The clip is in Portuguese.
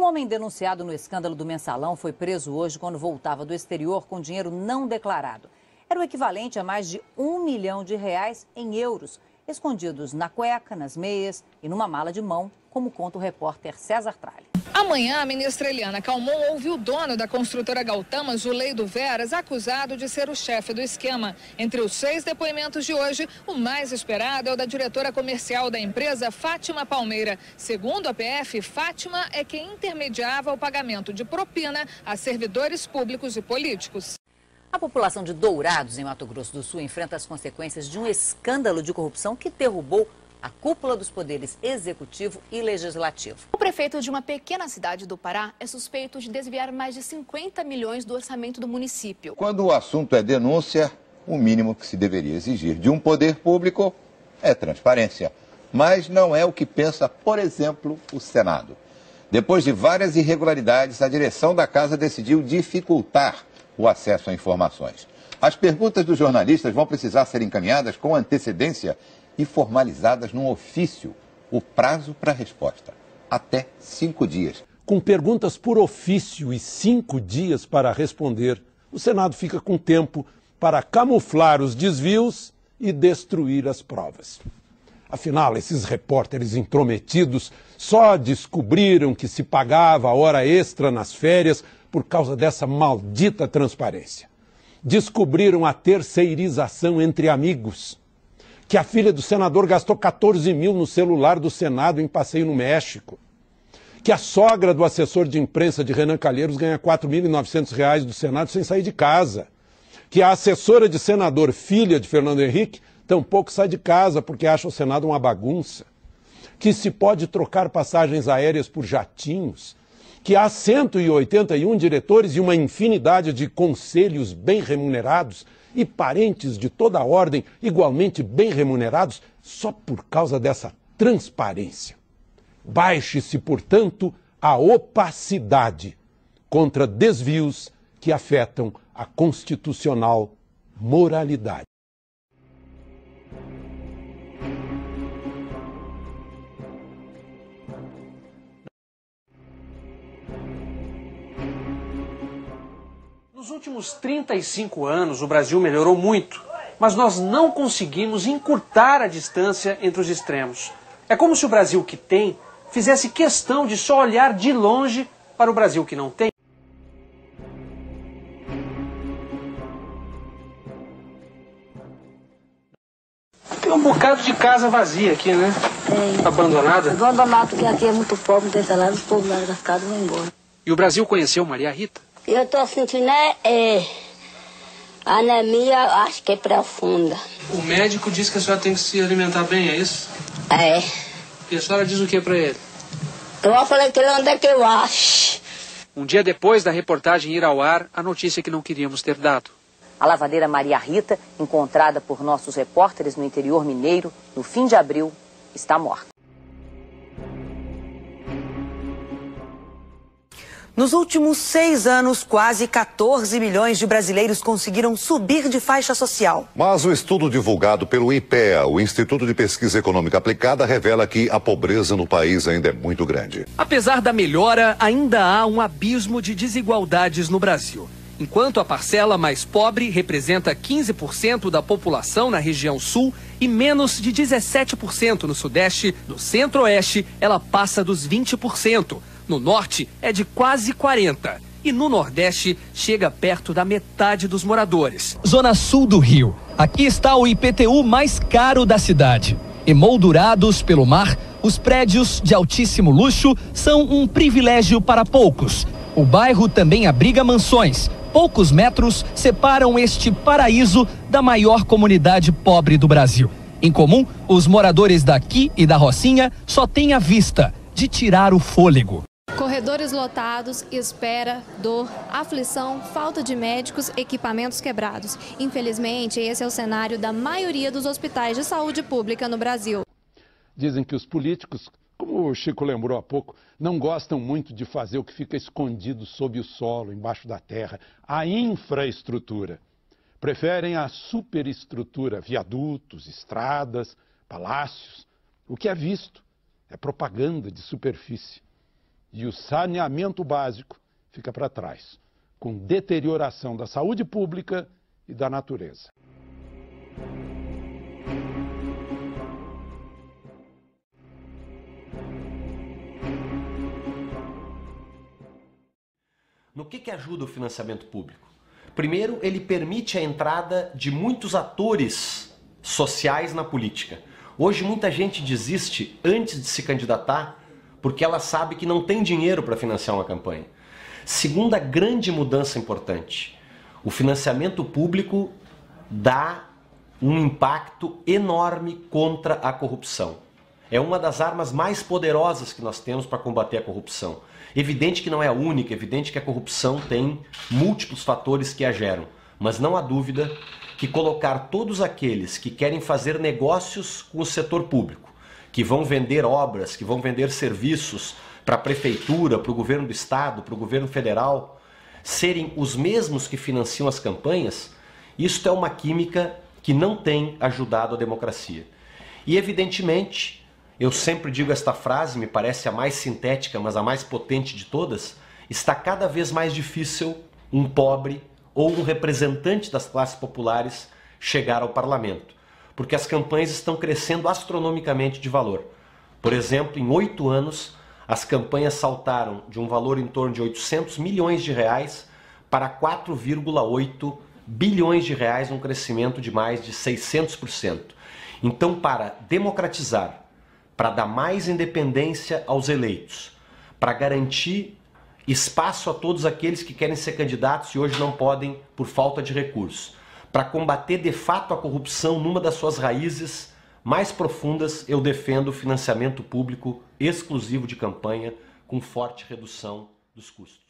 homem denunciado no escândalo do Mensalão foi preso hoje quando voltava do exterior com dinheiro não declarado. Era o equivalente a mais de R$1 milhão em euros, escondidos na cueca, nas meias e numa mala de mão, como conta o repórter César Tralli. Amanhã, a ministra Eliana Calmon ouve o dono da construtora Gautama, Zuleido Veras, acusado de ser o chefe do esquema. Entre os 6 depoimentos de hoje, o mais esperado é o da diretora comercial da empresa, Fátima Palmeira. Segundo a PF, Fátima é quem intermediava o pagamento de propina a servidores públicos e políticos. A população de Dourados, em Mato Grosso do Sul, enfrenta as consequências de um escândalo de corrupção que derrubou a cúpula dos poderes executivo e legislativo. O prefeito de uma pequena cidade do Pará é suspeito de desviar mais de 50 milhões do orçamento do município. Quando o assunto é denúncia, o mínimo que se deveria exigir de um poder público é transparência. Mas não é o que pensa, por exemplo, o Senado. Depois de várias irregularidades, a direção da casa decidiu dificultar o acesso a informações. As perguntas dos jornalistas vão precisar ser encaminhadas com antecedência e formalizadas num ofício. O prazo para resposta, até 5 dias. Com perguntas por ofício e 5 dias para responder, o Senado fica com tempo para camuflar os desvios e destruir as provas. Afinal, esses repórteres intrometidos só descobriram que se pagava a hora extra nas férias por causa dessa maldita transparência. Descobriram a terceirização entre amigos, que a filha do senador gastou 14 mil no celular do Senado em passeio no México, que a sogra do assessor de imprensa de Renan Calheiros ganha R$ 4.900 do Senado sem sair de casa, que a assessora de senador, filha de Fernando Henrique, tampouco sai de casa porque acha o Senado uma bagunça, que se pode trocar passagens aéreas por jatinhos, que há 181 diretores e uma infinidade de conselhos bem remunerados e parentes de toda a ordem igualmente bem remunerados só por causa dessa transparência. Baixe-se, portanto, a opacidade contra desvios que afetam a constitucional moralidade. Nos últimos 35 anos, o Brasil melhorou muito, mas nós não conseguimos encurtar a distância entre os extremos. É como se o Brasil que tem fizesse questão de só olhar de longe para o Brasil que não tem. Tem um bocado de casa vazia aqui, né? Tem. Abandonada. Abandonado, porque aqui é muito pobre, não tem salário, os povos lá das casas vão embora. E o Brasil conheceu Maria Rita? Eu estou sentindo anemia, acho que é profunda. O médico disse que a senhora tem que se alimentar bem, é isso? É. E a senhora diz o que para ele? Eu falei que ele onde é que eu acho. Um dia depois da reportagem ir ao ar, a notícia que não queríamos ter dado. A lavadeira Maria Rita, encontrada por nossos repórteres no interior mineiro no fim de abril, está morta. Nos últimos 6 anos, quase 14 milhões de brasileiros conseguiram subir de faixa social. Mas o estudo divulgado pelo IPEA, o Instituto de Pesquisa Econômica Aplicada, revela que a pobreza no país ainda é muito grande. Apesar da melhora, ainda há um abismo de desigualdades no Brasil. Enquanto a parcela mais pobre representa 15% da população na região sul e menos de 17% no sudeste, no centro-oeste ela passa dos 20%. No norte é de quase 40% e no nordeste chega perto da metade dos moradores. Zona sul do Rio. Aqui está o IPTU mais caro da cidade. Emoldurados pelo mar, os prédios de altíssimo luxo são um privilégio para poucos. O bairro também abriga mansões. Poucos metros separam este paraíso da maior comunidade pobre do Brasil. Em comum, os moradores daqui e da Rocinha só têm a vista de tirar o fôlego. Corredores lotados, espera, dor, aflição, falta de médicos, equipamentos quebrados. Infelizmente, esse é o cenário da maioria dos hospitais de saúde pública no Brasil. Dizem que os políticos, como o Chico lembrou há pouco, não gostam muito de fazer o que fica escondido sob o solo, embaixo da terra, a infraestrutura. Preferem a superestrutura, viadutos, estradas, palácios. O que é visto é propaganda de superfície. E o saneamento básico fica para trás, com deterioração da saúde pública e da natureza. No que ajuda o financiamento público? Primeiro, ele permite a entrada de muitos atores sociais na política. Hoje muita gente desiste antes de se candidatar porque ela sabe que não tem dinheiro para financiar uma campanha. Segunda grande mudança importante, o financiamento público dá um impacto enorme contra a corrupção. É uma das armas mais poderosas que nós temos para combater a corrupção. Evidente que não é a única, evidente que a corrupção tem múltiplos fatores que a geram, mas não há dúvida que colocar todos aqueles que querem fazer negócios com o setor público, que vão vender obras, que vão vender serviços para a prefeitura, para o governo do estado, para o governo federal, serem os mesmos que financiam as campanhas, isto é uma química que não tem ajudado a democracia. E evidentemente, eu sempre digo esta frase, me parece a mais sintética, mas a mais potente de todas, está cada vez mais difícil um pobre ou um representante das classes populares chegar ao parlamento, porque as campanhas estão crescendo astronomicamente de valor. Por exemplo, em 8 anos, as campanhas saltaram de um valor em torno de 800 milhões de reais para 4,8 bilhões de reais, um crescimento de mais de 600%. Então, para democratizar, para dar mais independência aos eleitos, para garantir espaço a todos aqueles que querem ser candidatos e hoje não podem por falta de recursos, para combater de fato a corrupção numa das suas raízes mais profundas, eu defendo o financiamento público exclusivo de campanha com forte redução dos custos.